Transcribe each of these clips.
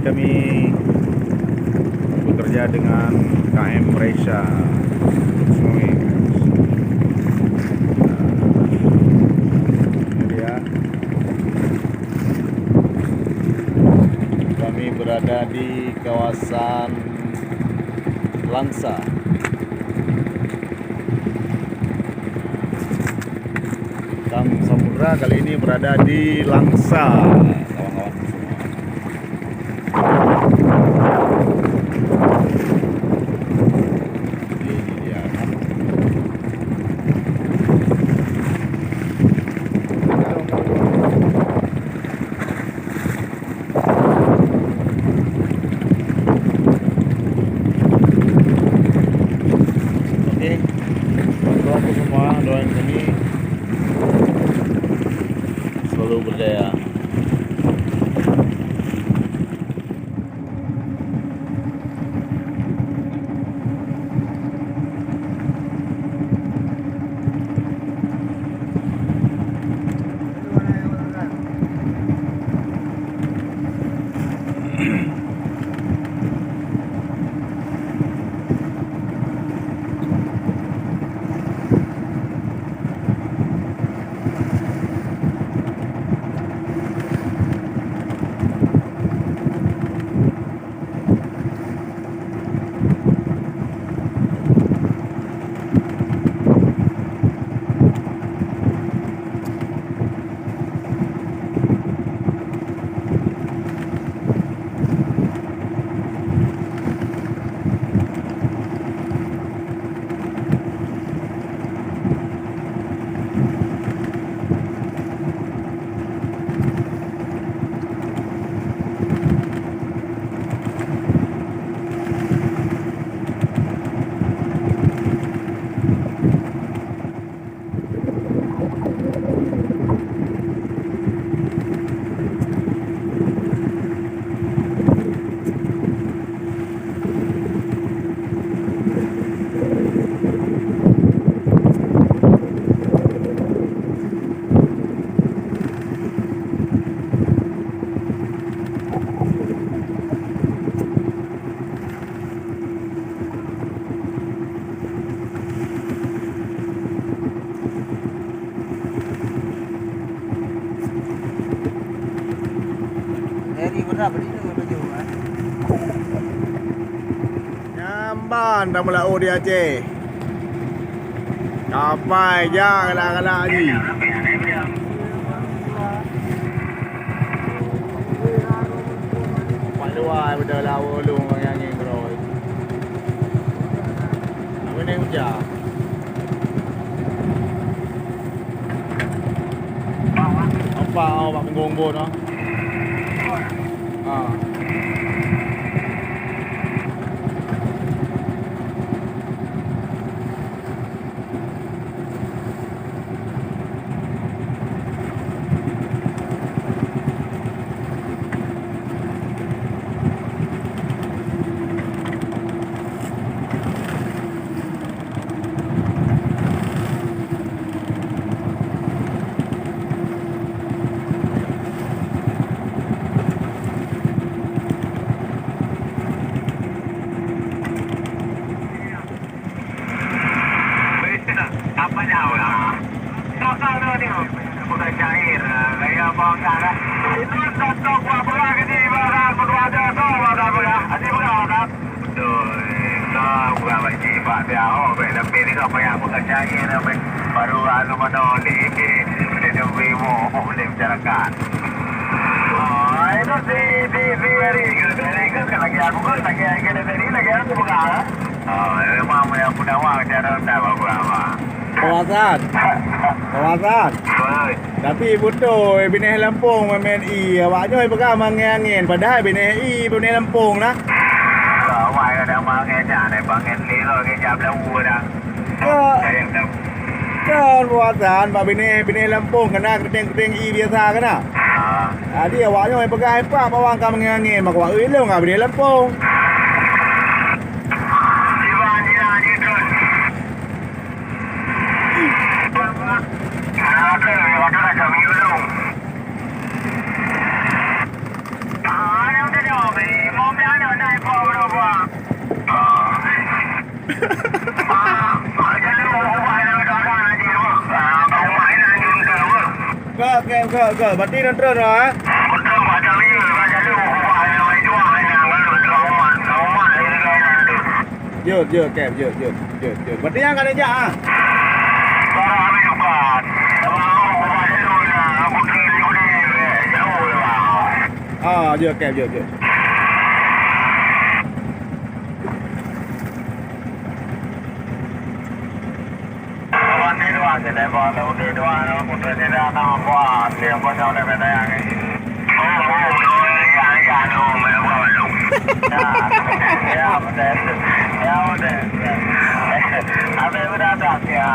kami bekerja dengan KM Malaysia. Ini dia. Kami berada di kawasan Langsa. Kang Samudra kali ini berada di Langsa, kawan-kawan semua. Ini dia kan. Oke, untuk aku semua doain kami selalu berjaya. Nyamban dah mula di Aceh. Capai je galak-galak ni. Pak luar betul lawa lu yang ni bro. Apa ni hujan? Apa awak penggombor no? Apa jauh lah? Kalau ni bukan cair, gaya bangsa. Itu satu buah buah kecil barang berdua ada tu ada buah, ada buah ada. Betul, tak buah macam buah dia. Oh, benda pilih apa yang bukan cair, baru anu mana ni, dia bemo boleh bicarakan. Oh, itu si hari ini lagi aku lagi aku buka. Oh, memang yang punya wang cara tak apa. Kawasan. Tapi betul Bini Lampung main I. Awak joy pegang angin. Padahal Bini Lampung lah. Awak ada mangin jane bangin lilo ke jam lawu dah. Kan kawasan Pak Bini Lampung kena keting I biasa kena. Jadi awak joy pegang apa bawang kam angin mak awak ilung ah Bini Lampung. Kami ke. Berarti nanti dah. Betul macam ni, macam ni buat yang itu yang kalau trauma ini kan. Jut, Cap, jut. Berarti yang kan aja ah. Kalau kami juga, kalau buat itu aku tinggal jauh lah. Ah, jut Cap, jut. Jadi kalau di dua putri tidak nampak dia pasal dia beda yang ini. Ya betul. Apa berada dia?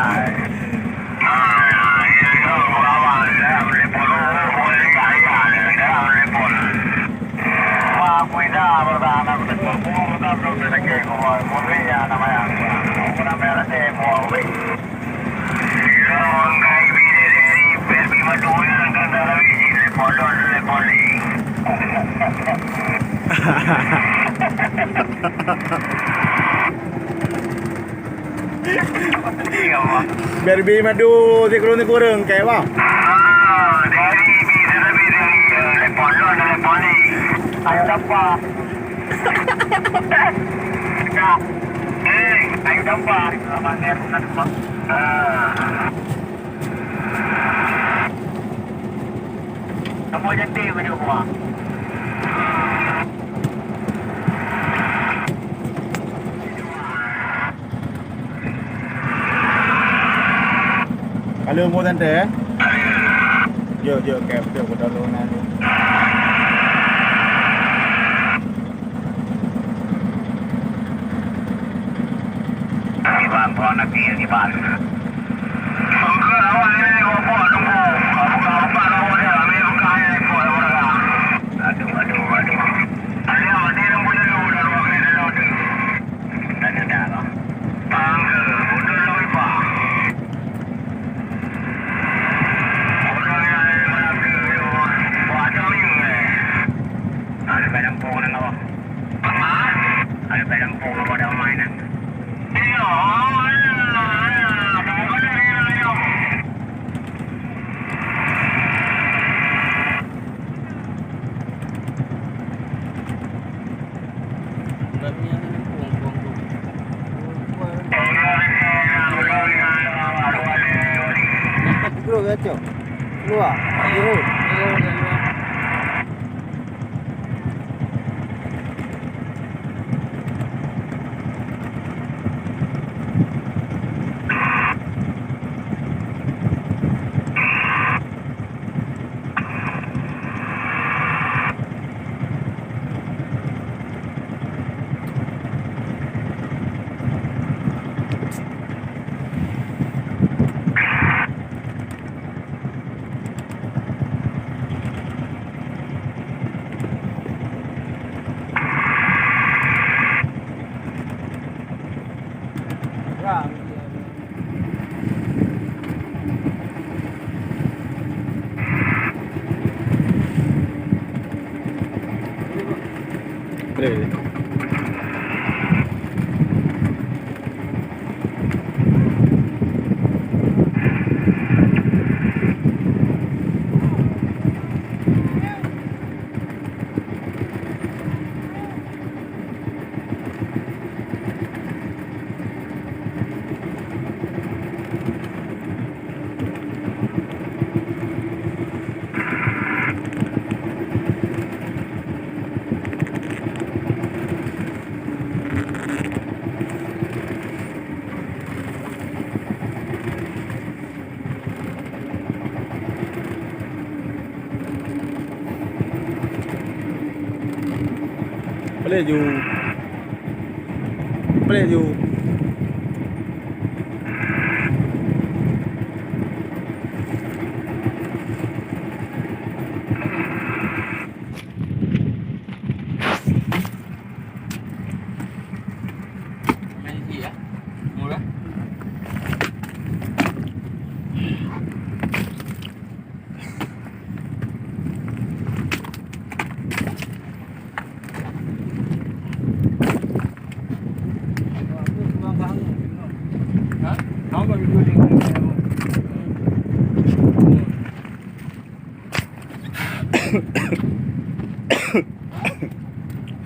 Biar bi madu si kurung kayak apa? Dari bisa lebih dari lepon ni. Ayo dapat. Ayo dapat. Mana nak dapat? Kamu jadi macam apa? Kalau mau tante eh? Yo Cap, aku dah lona ni. Iban pun nak pergi iban. Mungkin awak ni apa tunggu. Apa awak ni ambil bukan yang ikut orang. Aduh. Ada mana yang boleh lalu dah awak ni lalu. Ada lah. Bangga, bodoh lalu pak. Ada badan pun nak awak. Ada badan pun ada mainan. Iyo, Keluar. Boleh. Boleh ju.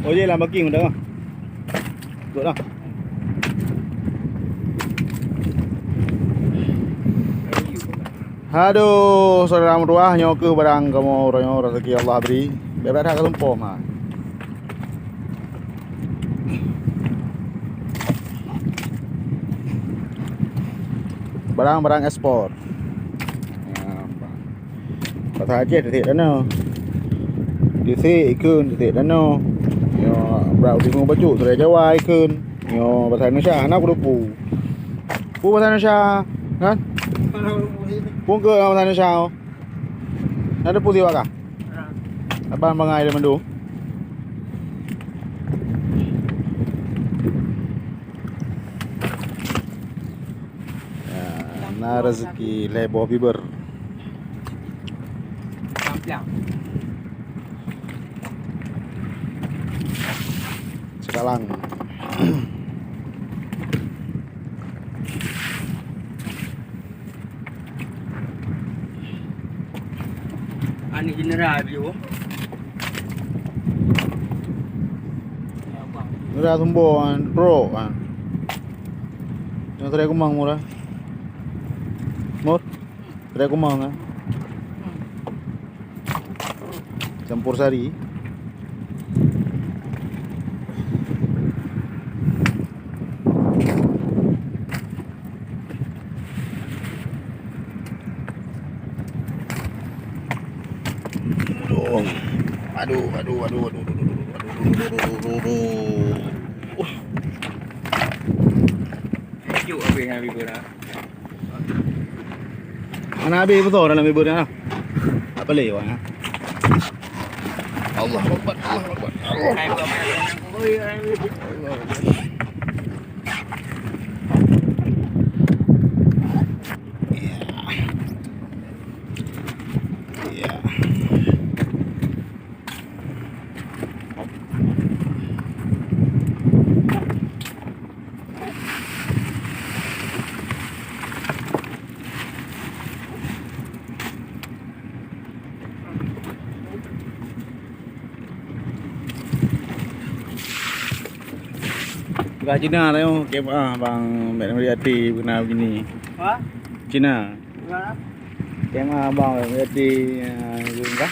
Oye làm bắc kinh được không? Được đâu? Aduh, saudara mertua nyoke barang kamu royo rezeki Allah beri. Berat hak lumpur mah. Barang-barang ekspor. Kata aja titik dana. Titik ikun titik dana. Yo berau bingung baju sudah Jawa ikun. Yo bahasa Indonesia anak lupu. Pu bahasa Indonesia kan? Pun ke bahasa Indonesia. Ada pu siapa kah? Abang bangai dia mandu. Nah rezeki lebo fiber. Sekarang Ani general view. Udah tumbuhan pro kan. Yang tadi aku mang murah. Mur. Tadi aku mang kan. Campur sari. Aduh. View apa yang habis berapa? Anak habis betul dalam ibu dia. Apa leh wah. Allah Akbar. Hai buat Bekas Cina lah yo, kemah bang Mek Meriati kena begini. Apa? Cina. Berapa? Kemah bang Mek Meriati gurung kah?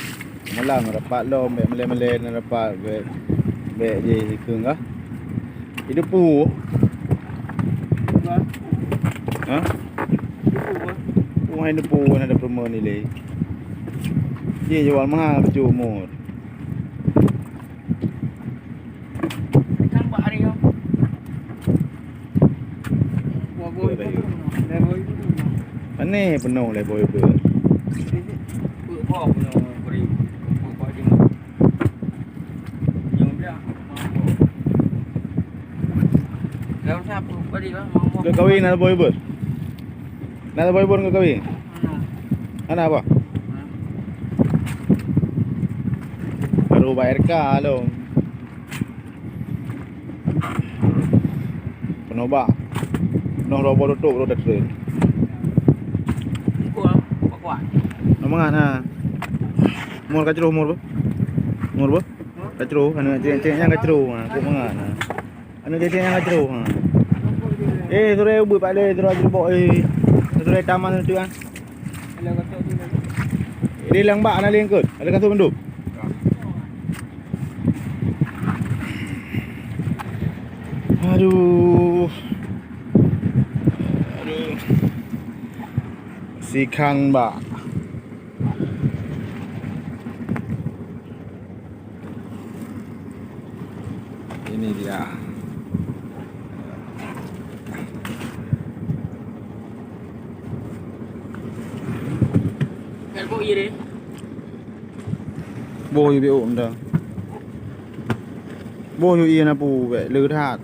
Malam rapat lo Mek Malay nak rapat Mek je ikung kah? Itu pu. Ha? Puan ada pu ada promo nilai. Dia jual mahal baju umur. Mana penuh lah boy ber. Ke kahwin ada boy ber. Ada boy ber ke kahwin. Ana apa? Baru bayar ka lo. Penoba. Noh robot tutup roda train. Mangan ha. Mur kacro mur ba? Mur ba? Kacro, anu ceng-ceng yang kacro ha, ku mangan ha. Anu ceng-ceng yang kacro ha. Sore ubut pak le, terus jebok sore taman tu kan. Dia lang bak ana lengkut. Ada kartu penduk. Aduh. Si Kang bak. Ini dia. Kelbo ye deh. Bôi bị ổn đâu. Bôi như yên là bù vậy lư thạt.